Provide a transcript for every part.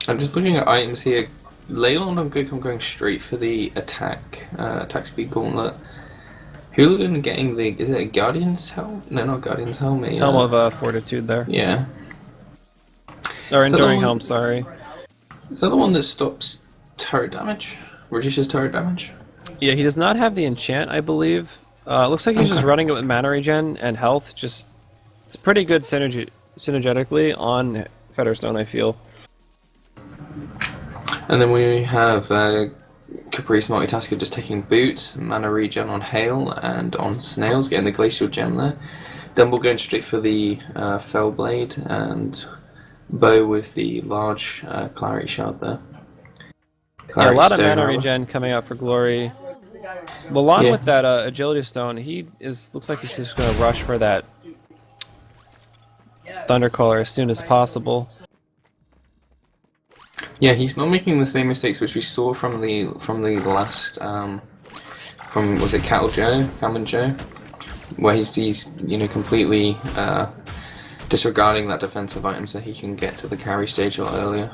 I'm just looking at items here. Leyland and Goku going straight for the attack speed gauntlet. Hooligan getting the, is it a Guardian's helm? No, not Guardian's helm. Helm of Fortitude there. Yeah. Or Is that the Enduring one? Helm, sorry. Is that the one that stops turret damage? Reduces turret damage? Yeah, he does not have the enchant, I believe. Looks like he's just running it with mana regen and health. Just it's pretty good synergetically on Featherstone, I feel. And then we have Caprice Multitasker just taking boots, mana regen on Hail and on Snails, getting the Glacial Gem there. Dumble going straight for the Fell Blade, and Bow with the large Clarity Shard there. Yeah, a lot of mana regen coming out for Glory. Milan with that Agility Stone, looks like he's just going to rush for that Thundercaller as soon as possible. Yeah, he's not making the same mistakes which we saw from the last from, was it Calvin Joe, where he's completely disregarding that defensive item so he can get to the carry stage a lot earlier.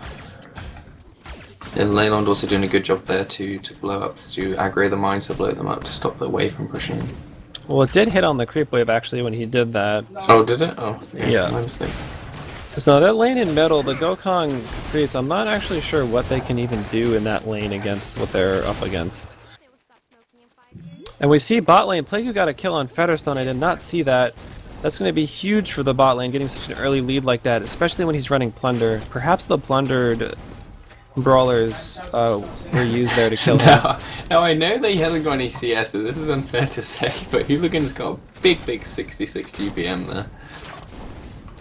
And Leyland also doing a good job there to blow up, to aggro the mines, to blow them up, to stop the wave from pushing. Well, it did hit on the creep wave actually when he did that. Oh, did it? Oh, yeah. My mistake. So that lane in middle, the Gokong Caprice, I'm not actually sure what they can even do in that lane against what they're up against. And we see bot lane, Plague got a kill on Featherstone, I did not see that. That's going to be huge for the bot lane, getting such an early lead like that, especially when he's running Plunder. Perhaps the plundered brawlers were used there to kill him. Now I know that he hasn't got any CS, so this is unfair to say, but Hooligan's got a big 66 GPM there.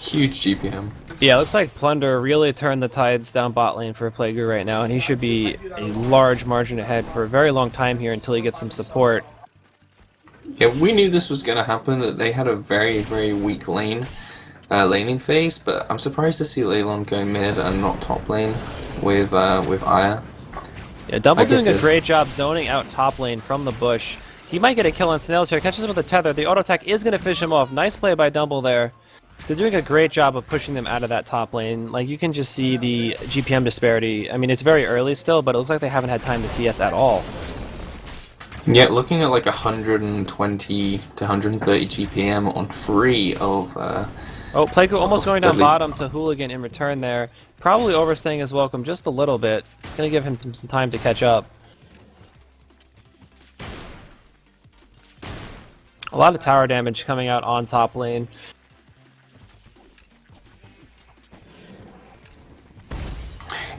Huge GPM. Yeah, looks like Plunder really turned the tides down bot lane for Plague right now, and he should be a large margin ahead for a very long time here until he gets some support. Yeah, we knew this was going to happen, that they had a very weak laning phase, but I'm surprised to see Leyland go mid and not top lane with Aya. Yeah, Double doing a great job zoning out top lane from the bush. He might get a kill on Snails here, catches him with a tether. The auto attack is going to finish him off. Nice play by Dumble there. They're doing a great job of pushing them out of that top lane. Like, you can just see the GPM disparity. I mean, it's very early still, but it looks like they haven't had time to CS at all. Yeah, looking at like 120 to 130 GPM on 3 of... oh, Plague almost going down bottom to Hooligan in return there. Probably overstaying his welcome just a little bit. Gonna give him some time to catch up. A lot of tower damage coming out on top lane.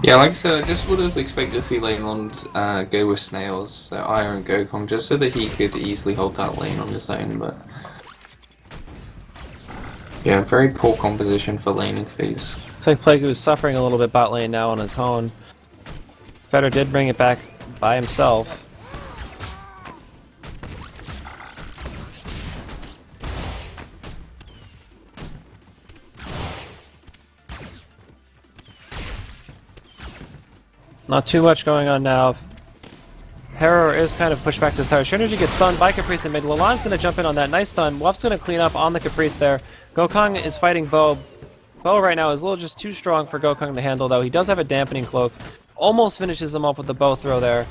Yeah, like I said, I just would have expected to see Leyland go with Snails, so Aya and Gokong, just so that he could easily hold that lane on his own, but... Yeah, very poor composition for laning phase. Looks like Plague is suffering a little bit bot lane now on his own. Feder did bring it back by himself. Not too much going on now. Harrower is kind of pushed back to his tower. Shinergy gets stunned by Caprice in mid. Lalan's going to jump in on that. Nice stun. Wuff's going to clean up on the Caprice there. Gokong is fighting Bo. Bo right now is a little just too strong for Gokong to handle, though. He does have a dampening cloak. Almost finishes him off with the bow throw there.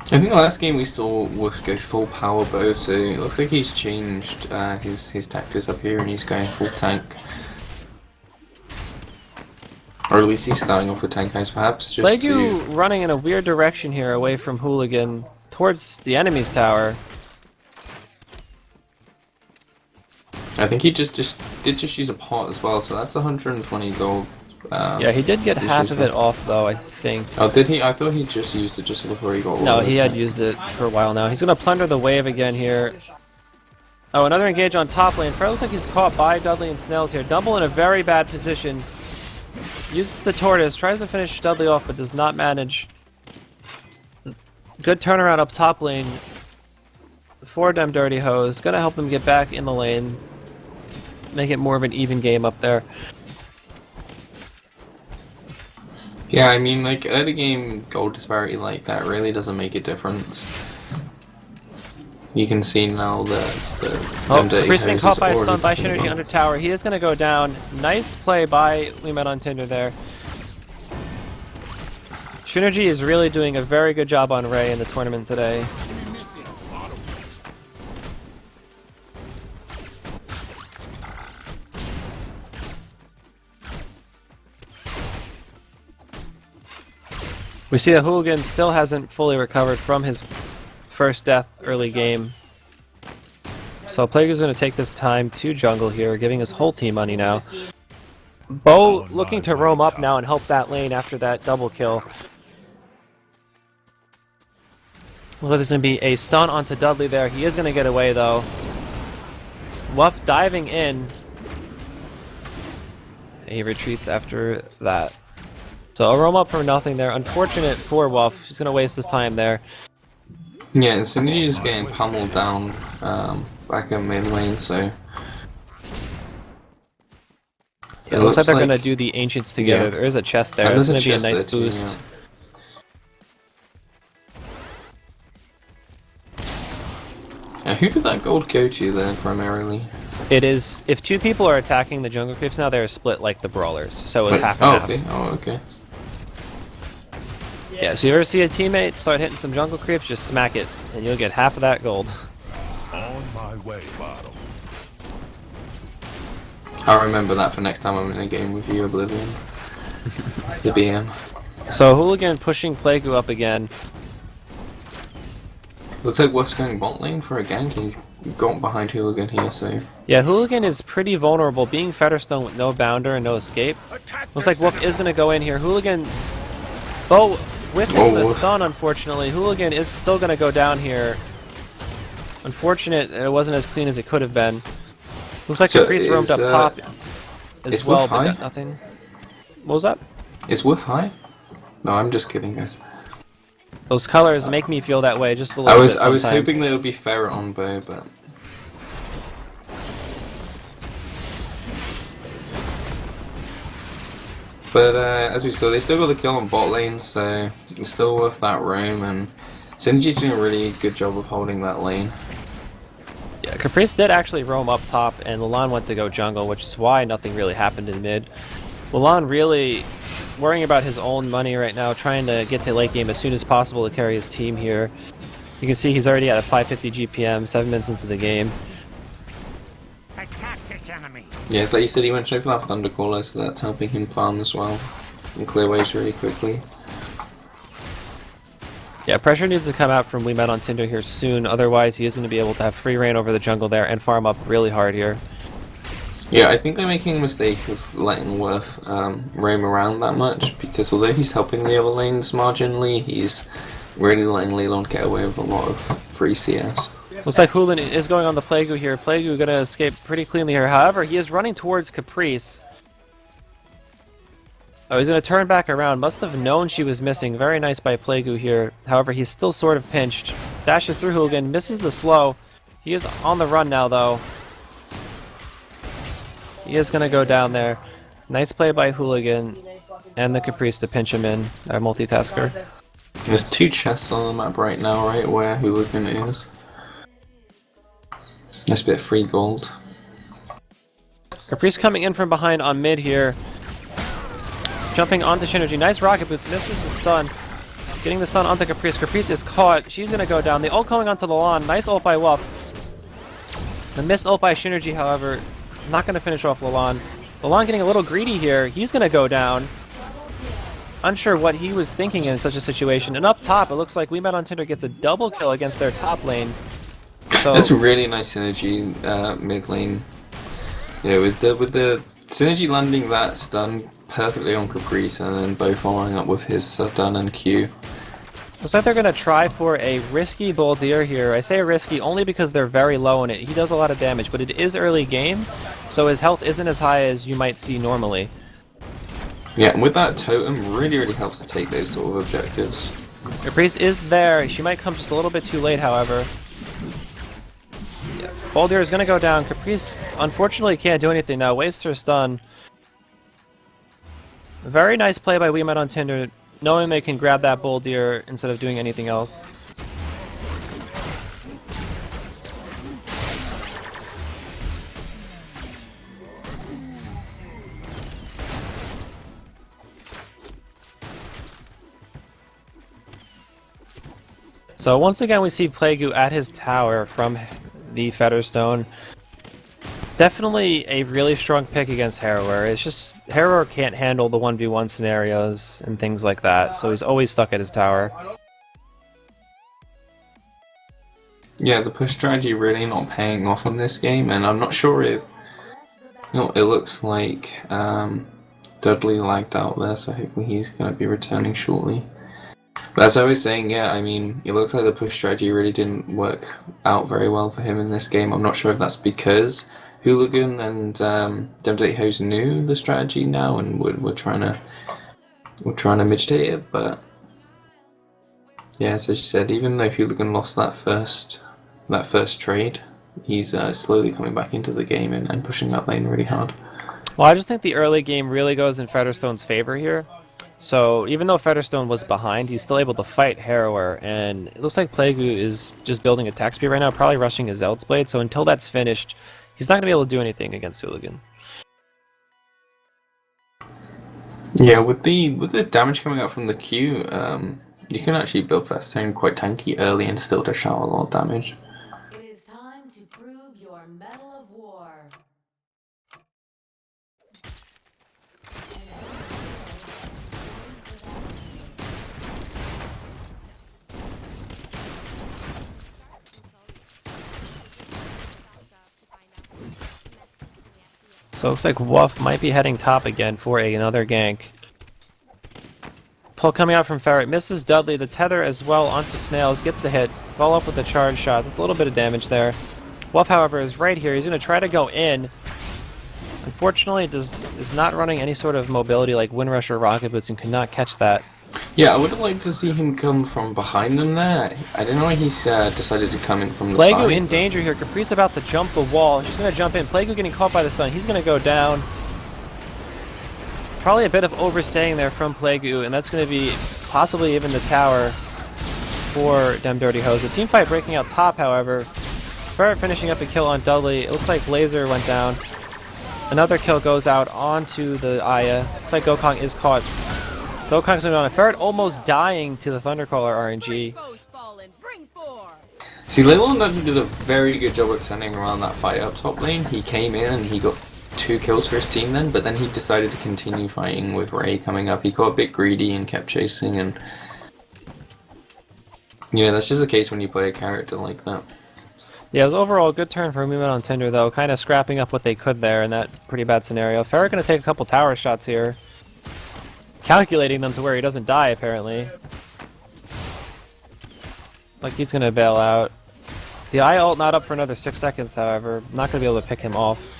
I think the last game we saw Wolf go full power bow, so it looks like he's changed his tactics up here and he's going full tank. Or at least he's starting off with tank eyes, perhaps, just Plague running in a weird direction here, away from Hooligan, towards the enemy's tower. I think he just did use a pot as well, so that's 120 gold. Yeah, he did get half of it off, though, I think. Oh, did he? I thought he just used it just before he got... No, he had used it for a while now. He's going to plunder the wave again here. Oh, another engage on top lane. Fred looks like he's caught by Dudley and Snails here. Dumble in a very bad position. Uses the tortoise, tries to finish Dudley off, but does not manage. Good turnaround up top lane for them Dirty Hose. Gonna help him get back in the lane. Make it more of an even game up there. Yeah, I mean, like, early game gold disparity like that really doesn't make a difference. You can see now that Oh, them dirty Caprice being hoses caught by a already stun by kicking Synergy on. under tower. He is going to go down. Nice play by We Met on Tinder there. Synergy is really doing a very good job on Ray in the tournament today. We see that Hooligan still hasn't fully recovered from his first death early game. So Plague's going to take this time to jungle here, giving his whole team money now. Bo looking to roam up now and help that lane after that double kill. Well, there's going to be a stun onto Dudley there. He is going to get away though. Wuff diving in. He retreats after that. So a roam up for nothing there. Unfortunate for Wuff. He's going to waste his time there. Yeah, and Synergy is getting pummeled down back in mid lane, so... It looks like they're going to do the Ancients together. Yeah. There is a chest there. And It's there's going to be a chest nice there too, boost. Yeah, who did that gold go to there, primarily? It is, if two people are attacking the jungle creeps now, they're split like the brawlers. So it's Wait, half and half. okay. Oh, okay. Yeah, so you ever see a teammate start hitting some jungle creeps, just smack it, and you'll get half of that gold. On my way, bottom. I'll remember that for next time I'm in a game with you, Oblivion. The BM. So Hooligan pushing Plague up again. Looks like Wuff's going bot lane for a gank. He's got behind Hooligan here, so... Yeah, Hooligan is pretty vulnerable, being Featherstone with no bounder and no escape. Looks like Wuff is going to go in here. Hooligan... Bo whiffing the stun, unfortunately. Hooligan is still going to go down here. Unfortunate, it wasn't as clean as it could have been. Looks like So Caprice roamed up top as is well, Wuff but high? got nothing. What was that? Is Wuff high? No, I'm just kidding, guys. Those colors make me feel that way just a little bit I was sometimes. hoping they would be Ferret on Bo, but... But as we saw, they still got the kill on bot lane, so it's still worth that roam, and Synergy's doing a really good job of holding that lane. Yeah, Caprice did actually roam up top, and Lalan went to go jungle, which is why nothing really happened in mid. Lalan really worrying about his own money right now, trying to get to late game as soon as possible to carry his team here. You can see he's already at a 550 GPM, 7 minutes into the game. Attack this enemy. Yeah, it's like you said, he went straight for that Thundercaller, so that's helping him farm as well, and clear waves really quickly. Yeah, pressure needs to come out from We Met on Tinder here soon, otherwise he is going to be able to have free reign over the jungle there and farm up really hard here. Yeah, I think they're making a mistake of letting Worth roam around that much, because although he's helping the other lanes marginally, he's really letting Leland get away with a lot of free CS. Looks like Hulin is going on the Plague here. Plague going to escape pretty cleanly here. However, he is running towards Caprice. Oh, he's going to turn back around. Must have known she was missing. Very nice by Plague here. However, he's still sort of pinched. Dashes through Hooligan, misses the slow. He is on the run now, though. He is going to go down there. Nice play by Hooligan and the Caprice to pinch him in. Our multitasker. There's two chests on the map right now, right, where Hooligan is. Nice bit of free gold. Caprice coming in from behind on mid here. Jumping onto Synergy. Nice rocket boots. Misses the stun. Getting the stun onto Caprice. Caprice is caught. She's going to go down. The ult going onto the lawn. Nice ult by Wuff. The missed ult by Synergy, however, not going to finish off Lalan. Lalan getting a little greedy here. He's going to go down. Unsure what he was thinking in such a situation. And up top, it looks like We Met on Tinder gets a double kill against their top lane. So That's a really nice synergy mid lane. Yeah, with the synergy landing that stun perfectly on Caprice, and then both following up with his stun and Q. looks like they're going to try for a risky Boldir here. I say risky only because they're very low in it. He does a lot of damage, but it is early game, so his health isn't as high as you might see normally. Yeah, and with that totem, really helps to take those sort of objectives. Caprice is there. She might come just a little bit too late, however. Yeah. Boldir is going to go down. Caprice, unfortunately, can't do anything now. Wastes her stun. Very nice play by We Met on Tinder, knowing they can grab that Boldir instead of doing anything else. So once again we see Plague at his tower from the Featherstone. Definitely a really strong pick against Harrower. It's just Harrower can't handle the 1v1 scenarios and things like that, so he's always stuck at his tower. Yeah, the push strategy really not paying off on this game, and I'm not sure if... it looks like Dudley lagged out there, so hopefully he's going to be returning shortly. But as I was saying, yeah, I mean, it looks like the push strategy really didn't work out very well for him in this game. I'm not sure if that's because Hooligan and Demdate Hose knew the strategy now and we're trying to mitigate it, but yeah, as you said, even though Hooligan lost that first trade, he's slowly coming back into the game and pushing that lane really hard. Well, I just think the early game really goes in Featherstone's favor here. So even though Featherstone was behind, he's still able to fight Harrower, and it looks like Plague is just building attack speed right now, probably rushing his Zealot's Blade, so until that's finished, he's not going to be able to do anything against Hooligan. Yeah, with the damage coming out from the Q, you can actually build Featherstone quite tanky early and still dish out a lot of damage. It is time to prove your mettle of war. So it looks like Wolf might be heading top again for another gank. Pull coming out from Ferret, misses Dudley, the tether as well onto Snails, gets the hit, follow up with the charge shot, there's a little bit of damage there. Wolf, however, is right here, he's going to try to go in. Unfortunately, is not running any sort of mobility like Windrush or Rocket Boots and could not catch that. Yeah, I would have liked to see him come from behind him there. I don't know why he's decided to come in from the Plague side. in danger here, Capri's about to jump the wall, she's going to jump in, Plague getting caught by the sun, he's going to go down. Probably a bit of overstaying there from Plague, and that's going to be possibly even the tower for Dem Dirty Hose. The team fight breaking out top, however. Ferret finishing up a kill on Dudley. It looks like Laser went down. Another kill goes out onto the Aya. Looks like Gokong is caught. Gokong's going on. Ferret almost dying to the Thundercaller RNG. See, Leyland actually did a very good job of turning around that fight up top lane. He came in and he got 2 kills for his team then, but then he decided to continue fighting with Ray coming up. He got a bit greedy and kept chasing, and you know, that's just the case when you play a character like that. Yeah, it was overall a good turn for Movement on Tinder, though, kind of scrapping up what they could there in that pretty bad scenario. Ferret going to take a couple tower shots here, calculating them to where he doesn't die, apparently. Like he's going to bail out. The I ult not up for another 6 seconds, however. Not going to be able to pick him off.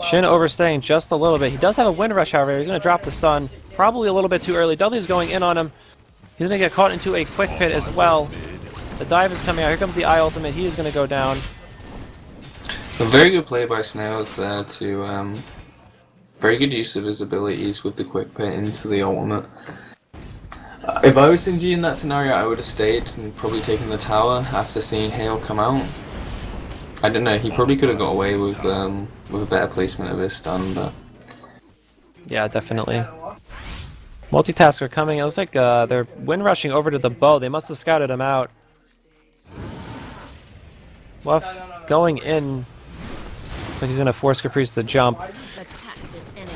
Shin overstaying just a little bit. He does have a Windrush, however. He's going to drop the stun. Probably a little bit too early. Dudley's going in on him. He's going to get caught into a quick pit as well. The dive is coming out. Here comes the I ultimate. He is going to go down. A very good play by Snails there to very good use of his abilities with the quick pit into the ultimate. If I was Sinji in that scenario, I would have stayed and probably taken the tower after seeing Hale come out. I don't know, he probably could have got away with a better placement of his stun, but... Yeah, definitely. Multitasker coming. It looks like they're wind rushing over to the bow. They must have scouted him out. Well, going in. Looks like he's going to force Caprice to jump.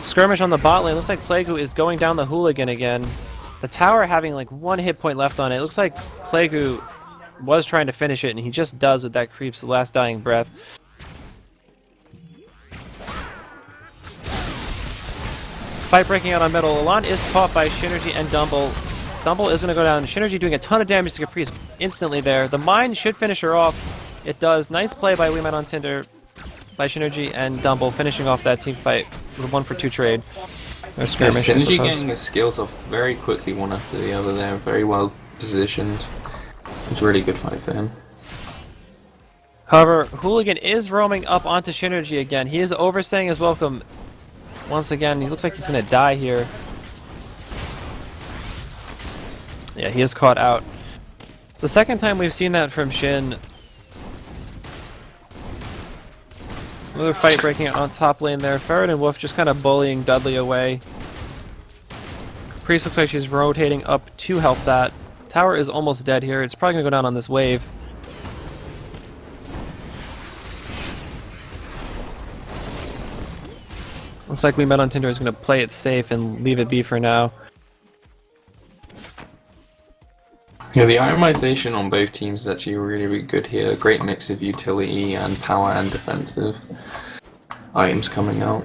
Skirmish on the bot lane. Looks like Plague is going down the Hooligan again. The tower having like 1 hit point left on it. It looks like Plague was trying to finish it, and he just does with that Creep's last dying breath. Fight breaking out on middle. Elan is caught by Shinergy and Dumble. Dumble is going to go down. Shinergy doing a ton of damage to Caprice instantly there. The mine should finish her off. It does. Nice play by We Met on Tinder by Shinergy and Dumble, finishing off that team fight with a 1-for-2 trade. Or skirmish, yeah, Synergy getting his skills off very quickly, one after the other there. Very well positioned. It was a really good fight for him. However, Hooligan is roaming up onto Shinergy again. He is overstaying his welcome. Once again, he looks like he's going to die here. Yeah, he is caught out. It's the second time we've seen that from Shin. Another fight breaking out on top lane there. Ferret and Wolf just kind of bullying Dudley away. Caprice looks like she's rotating up to help that. Tower is almost dead here. It's probably going to go down on this wave. Looks like We Met on Tinder is going to play it safe and leave it be for now. Yeah, the itemization on both teams is actually really, really good here. Great mix of utility and power and defensive items coming out.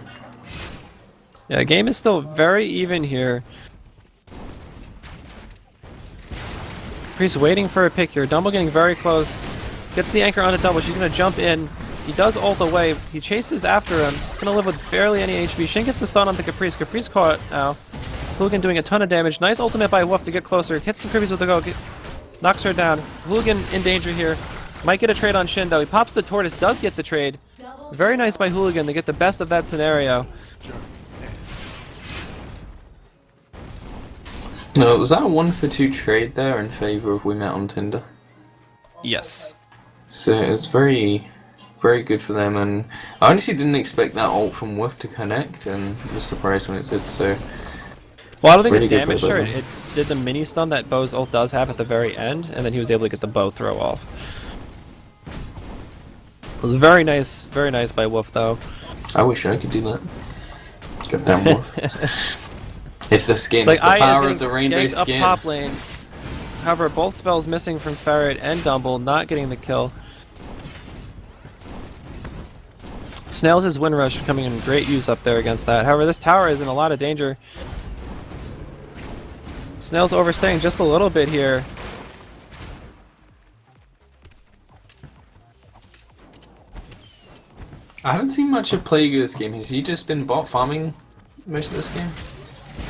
Yeah, the game is still very even here. Caprice waiting for a pick here. Dumble getting very close. Gets the anchor onto Dumble. She's going to jump in. He does ult away. He chases after him. He's going to live with barely any HP. Shin gets the stun onto Caprice. Caprice caught now. Hooligan doing a ton of damage. Nice ultimate by Wolf to get closer. Hits the Caprice with the go. Knocks her down. Hooligan in danger here. Might get a trade on Shin though. He pops the Tortoise. Does get the trade. Very nice by Hooligan to get the best of that scenario. No, was that a 1-for-2 trade there in favor of We Met on Tinder? Yes. So it's very, very good for them, and I honestly didn't expect that ult from Wolf to connect, and was surprised when it did. So, well, I don't think really it good damaged play her. by them. It did the mini stun that Bo's ult does have at the very end, and then he was able to get the bow throw off. It was very nice by Wolf though. I wish I could do that. Goddamn Wolf. It's the skin. It's like It's the Aya is power getting of the rainbow ganked skin. up top lane. However, both spells missing from Ferret and Dumble, not getting the kill. Snails' Wind Rush coming in great use up there against that. However, this tower is in a lot of danger. Snails overstaying just a little bit here. I haven't seen much of Plague this game. Has he just been bot farming most of this game?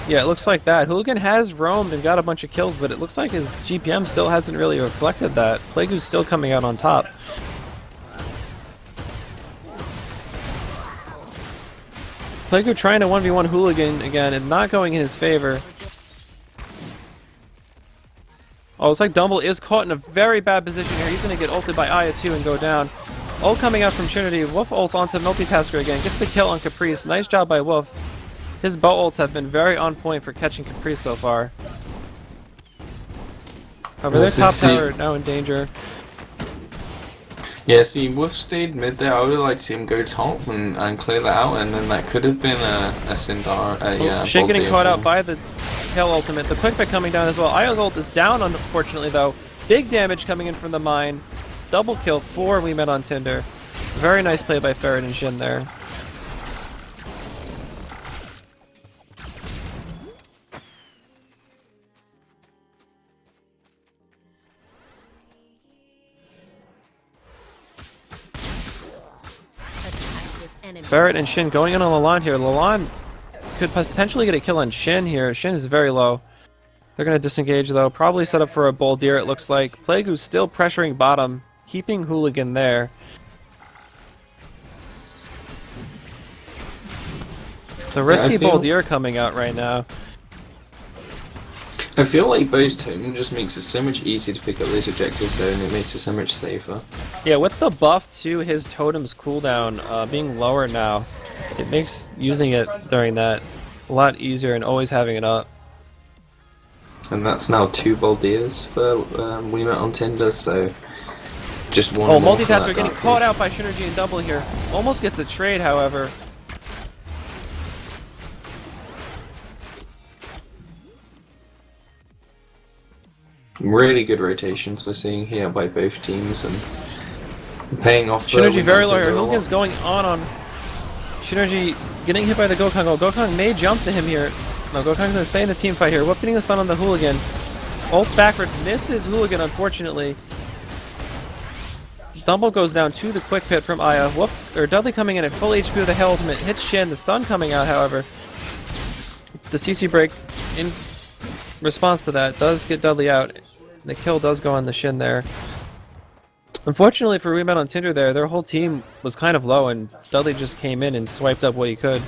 Yeah, it looks like that. Hooligan has roamed and got a bunch of kills, but it looks like his GPM still hasn't really reflected that. Plague's still coming out on top. Plague trying to 1v1 Hooligan again and not going in his favor. Oh, it's like Dumble is caught in a very bad position here. He's going to get ulted by Aya too and go down. Ult coming out from Trinity. Wolf ults onto Multitasker again. Gets the kill on Caprice. Nice job by Wolf. His bow ults have been very on point for catching Caprice so far. However, their top tower now in danger. Yeah, see, Wolf stayed mid there. I would have liked to see him go top and clear that out, and then that could have been a Sindar. Shin getting caught out by the Hell ultimate. The quick pick coming down as well. Aya's ult is down, unfortunately, though. Big damage coming in from the mine. Double kill for We Met on Tinder. Very nice play by Ferret and Shin there. Ferret and Shin going in on Lalande here. Lalande could potentially get a kill on Shin here. Shin is very low. They're going to disengage though. Probably set up for a Boldir it looks like. Plague's still pressuring bottom, keeping Hooligan there. The risky Boldir coming out right now. I feel like Bo's Totem just makes it so much easier to pick up those objectives though, and it makes it so much safer. Yeah, with the buff to his Totem's cooldown being lower now, it makes using it during that a lot easier and always having it up. And that's now 2 Boldirs for We Met on Tinder, so just one. Oh, more for Multitasker that getting dark caught horse. out by Synergy and Double here. Almost gets a trade, however. Really good rotations we're seeing here by both teams and paying off. Synergy very low here. Hooligan's going on Synergy getting hit by the Gokong. Oh, Gokong may jump to him here. No, Gokong's going to stay in the team fight here. Whoop getting the stun on the Hooligan. Ults backwards, misses Hooligan unfortunately. Dumble goes down to the quick pit from Aya. Whoop, or Dudley coming in at full HP with the Hell Ultimate. Hits Shin, the stun coming out however. The CC break in response to that does get Dudley out. The kill does go on the Shin there. Unfortunately for We Met on Tinder there, their whole team was kind of low and Dudley just came in and swiped up what he could.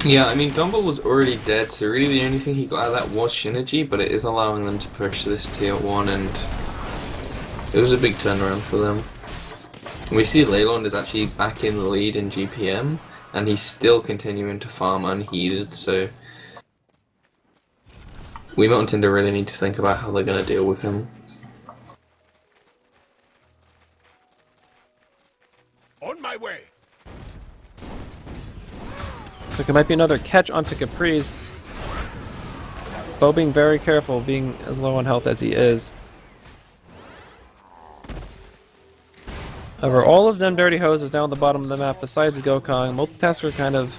Yeah, I mean Dumble was already dead, so really the only thing he got out of that was Synergy, but it is allowing them to push this tier 1 and it was a big turnaround for them. We see Leyland is actually back in the lead in GPM and he's still continuing to farm unheeded, so Weemelt and Tinder really need to think about how they're going to deal with him. On my way. Looks like it might be another catch onto Caprice. Bo being very careful, being as low on health as he is. However, all of them dirty hoses down at the bottom of the map besides Gokong. Multitasker kind of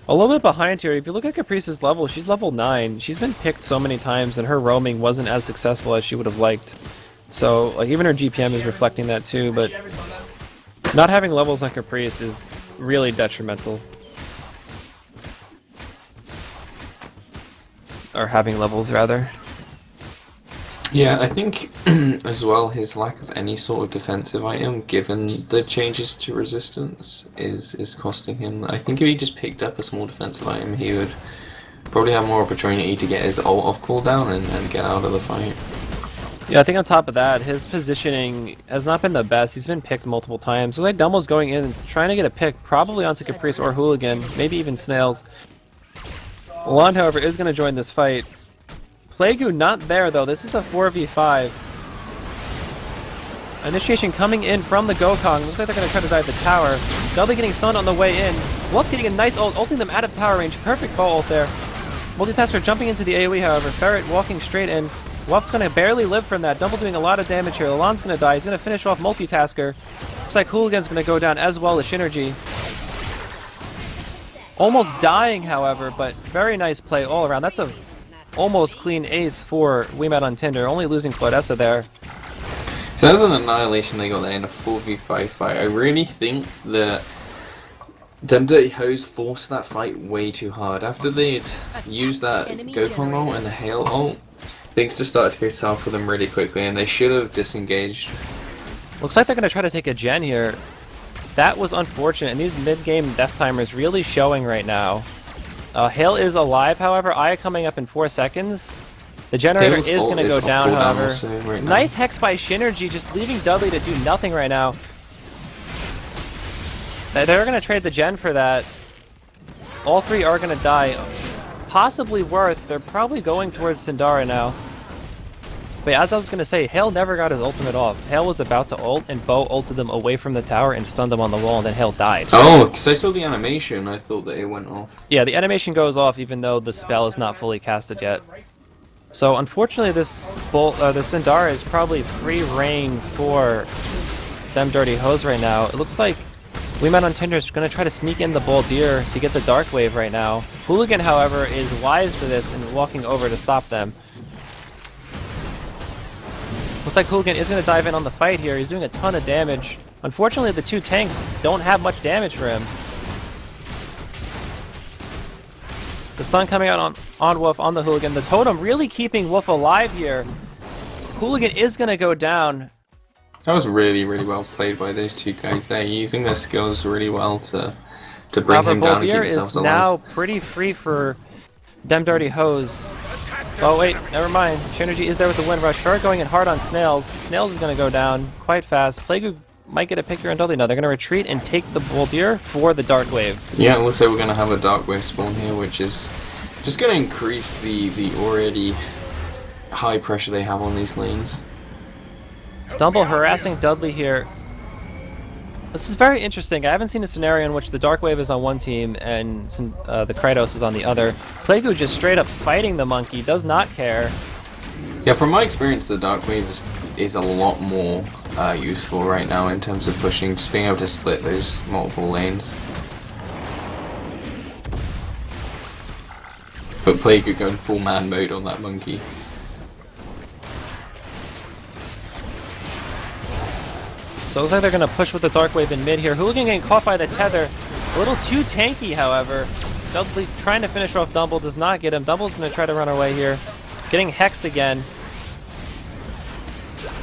a little bit behind here. If you look at Caprice's level, she's level 9. She's been picked so many times and her roaming wasn't as successful as she would have liked. So, like, even her GPM is reflecting that too, but not having levels like Caprice is really detrimental. Or having levels, rather. Yeah, I think as well his lack of any sort of defensive item, given the changes to resistance, is costing him. I think if he just picked up a small defensive item, he would probably have more opportunity to get his ult off cooldown and get out of the fight. Yeah, I think on top of that, his positioning has not been the best. He's been picked multiple times. So like Dumbo's going in, trying to get a pick, probably onto Caprice or Hooligan, maybe even Snails. Lalonde, however, is going to join this fight. Plague not there, though. This is a 4v5. Initiation coming in from the Gokong. Looks like they're going to try to dive the tower. Dudley getting stunned on the way in. Wolf getting a nice ult, ulting them out of tower range. Perfect call ult there. Multitasker jumping into the AoE, however. Ferret walking straight in. Wolf's going to barely live from that. Dumble doing a lot of damage here. Lalonde's going to die. He's going to finish off Multitasker. Looks like Hooligan's going to go down as well as Shinergy. Almost dying, however, but very nice play all around. That's a almost clean ace for Weemelt on Tinder, only losing Claudessa there. So as an annihilation they got there in a 4v5 fight, I really think that them Dirty Hose forced that fight way too hard. After they'd used that Gokong ult and the Hail ult, things just started to go south for them really quickly and they should have disengaged. Looks like they're going to try to take a gen here. That was unfortunate, and these mid-game death timers really showing right now. Hail is alive, however. Aya coming up in 4 seconds. The generator Hale's is going to go down, however. Right Nice hex by Shinergy, just leaving Dudley to do nothing right now. They're going to trade the gen for that. All three are going to die. Possibly worth. They're probably going towards Sindara now. But as I was going to say, Hail never got his ultimate off. Hail was about to ult, and Bo ulted them away from the tower and stunned them on the wall, and then Hail died. Oh, because I saw the animation, I thought that it went off. Yeah, the animation goes off even though the spell is not fully casted yet. So unfortunately this Sindara is probably free reign for them Dirty Hose right now. It looks like Weemelt on Tinder is going to try to sneak in the Boldir to get the Dark Wave right now. Hooligan, however, is wise to this and walking over to stop them. Looks like Hooligan is going to dive in on the fight here. He's doing a ton of damage. Unfortunately, the two tanks don't have much damage for him. The stun coming out on Wolf on the Hooligan. The totem really keeping Wolf alive here. Hooligan is going to go down. That was really, really well played by those two guys there, using their skills really well to bring However, him down and keep Boldir themselves is alive. now pretty free for them Dirty Hose. Oh wait, never mind. Shinergy is there with the Wind Rush. Start going in hard on Snails. Snails is going to go down quite fast. Plague might get a pick here on Dudley. No, they're going to retreat and take the Boldir for the Dark Wave. Yeah, it looks like we're going to have a Dark Wave spawn here, which is just going to increase the already high pressure they have on these lanes. Dumble harassing Dudley here. This is very interesting. I haven't seen a scenario in which the Dark Wave is on one team and the Kratos is on the other. Plague just straight up fighting the monkey, does not care. Yeah, from my experience, the Dark Wave is a lot more useful right now in terms of pushing, just being able to split those multiple lanes. But Plague could go in full man mode on that monkey. So it looks like they're going to push with the Dark Wave in mid here. Hooligan getting caught by the tether. A little too tanky, however. Dudley trying to finish off Dumble, does not get him. Dumble's going to try to run away here. Getting hexed again.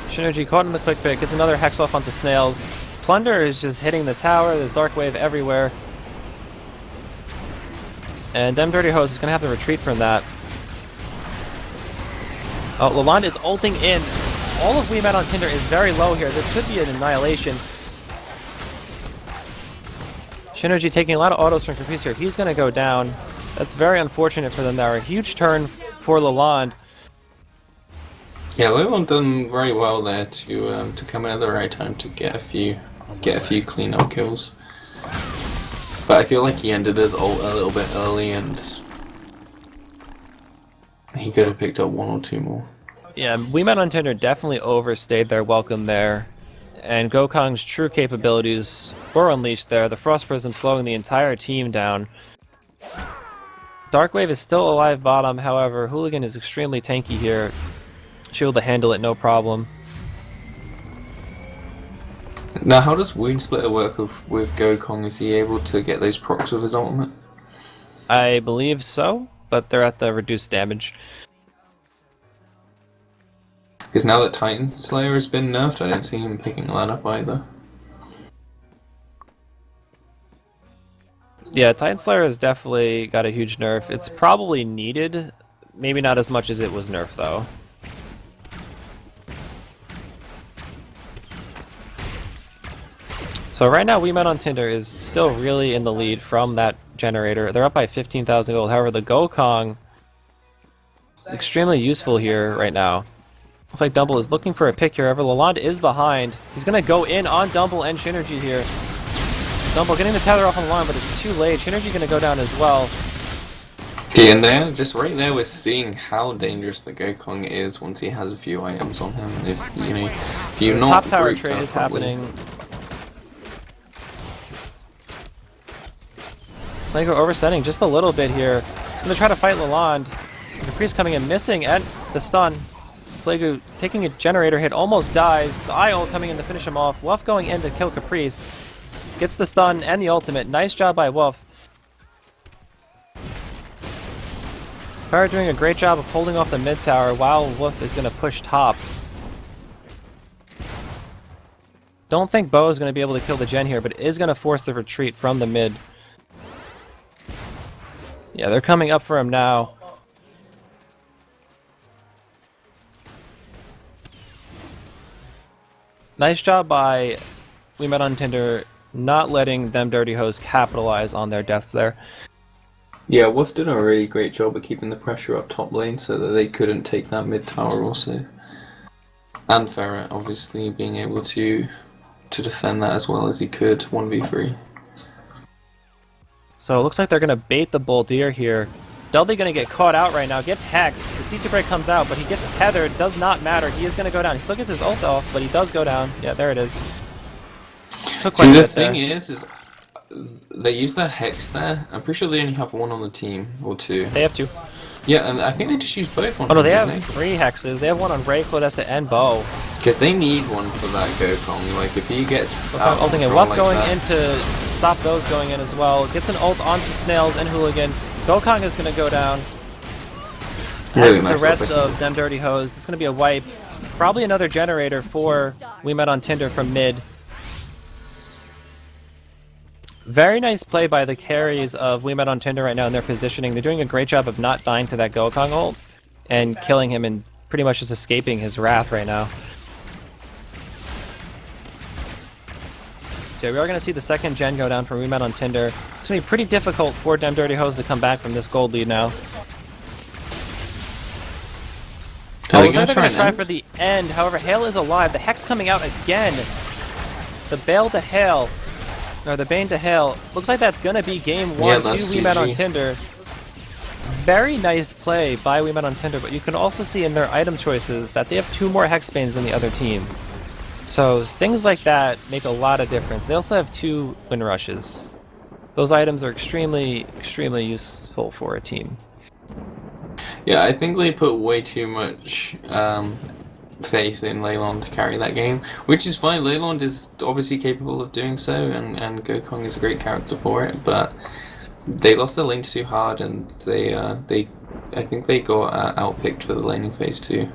Shinergy caught in the quick pick. Gets another hex off onto Snails. Plunder is just hitting the tower. There's Dark Wave everywhere. And Dem Dirty Hose is going to have to retreat from that. Oh, Lalonde is ulting in. All of Weemelt on Tinder is very low here. This could be an annihilation. Shinergy taking a lot of autos from Caprice here. He's going to go down. That's very unfortunate for them there. A huge turn for Lalonde. Yeah, Leyland done very well there to come in at the right time to get a few clean up kills. But I feel like he ended his ult a little bit early, and he could have picked up one or two more. Yeah, We Met on Tinder definitely overstayed their welcome there, and Gokong's true capabilities were unleashed there. The Frost Prism slowing the entire team down. Darkwave is still alive bottom, however, Hooligan is extremely tanky here. Should be able to handle it no problem. Now, how does Wound Splitter work with Gokong? Is he able to get those procs with his ultimate? I believe so, but they're at the reduced damage. Because now that Titan Slayer has been nerfed, I don't see him picking that up either. Yeah, Titan Slayer has definitely got a huge nerf. It's probably needed, maybe not as much as it was nerfed though. So right now, We Met on Tinder is still really in the lead from that generator. They're up by 15,000 gold. However, the Gokong is extremely useful here right now. Looks like Dumble is looking for a pick here. However, Lalonde is behind. He's going to go in on Dumble and Shinergy here. Dumble getting the tether off on the line, but it's too late. Shinergy going to go down as well. Okay, and there, just right there, we're seeing how dangerous the Gokong is once he has a few items on him. If you're The not top tower grouped trade up is properly. happening. Lego oversetting just a little bit here. He's gonna try to fight Lalonde. Caprice coming in, missing at the stun. Plagu taking a generator hit, almost dies. The eye ult coming in to finish him off. Wuff going in to kill Caprice. Gets the stun and the ultimate. Nice job by Wuff. Fire doing a great job of holding off the mid tower while Wuff is gonna push top. Don't think Bo is gonna be able to kill the gen here, but is gonna force the retreat from the mid. Yeah, they're coming up for him now. Nice job by We Met on Tinder not letting them Dirty Hoes capitalize on their deaths there. Yeah, Wolf did a really great job of keeping the pressure up top lane so that they couldn't take that mid tower also. And Ferret obviously being able to defend that as well as he could 1v3. So it looks like they're going to bait the Boldir here. Dudley going to get caught out right now, gets hexed. The CC break comes out, but he gets tethered. Does not matter. He is going to go down. He still gets his ult off, but he does go down. Yeah, there it is. Took quite See, a the bit there. thing is they use their hex there. I'm pretty sure they only have one on the team, or two. They have two. Yeah, and I think they just use both on Oh no, him, they don't have three hexes. They have one on Ray, Claudessa, and Bo. Because they need one for that Gokong. Like, if he gets out of Ulting it. control Wuff like going that, in to stop those going in as well. Gets an ult onto Snails and Hooligan. Gokong is going to go down. Really As nice the rest replacement. of them Dirty Hoes. It's going to be a wipe. Probably another generator for We Met on Tinder from mid. Very nice play by the carries of We Met on Tinder right now in their positioning. They're doing a great job of not dying to that Gokong ult and killing him and pretty much just escaping his wrath right now. So yeah, we are going to see the second gen go down from We Met on Tinder. It's going to be pretty difficult for Dem Dirty Hoes to come back from this gold lead now. Are they Looks like gonna they're try going to try and for the end. However, Hale is alive. The Hex coming out again. The Bale to Hale. Or the Bane to Hale. Looks like that's going to be game one. Yeah, that's to We Met on GG. Tinder. Very nice play by We Met on Tinder, but you can also see in their item choices that they have 2 more Hexbanes than the other team. So things like that make a lot of difference. They also have 2 win rushes. Those items are extremely, extremely useful for a team. Yeah, I think they put way too much faith in Leyland to carry that game, which is fine. Leyland is obviously capable of doing so, and Gokong is a great character for it, but they lost their lanes too hard, and I think they got outpicked for the laning phase too.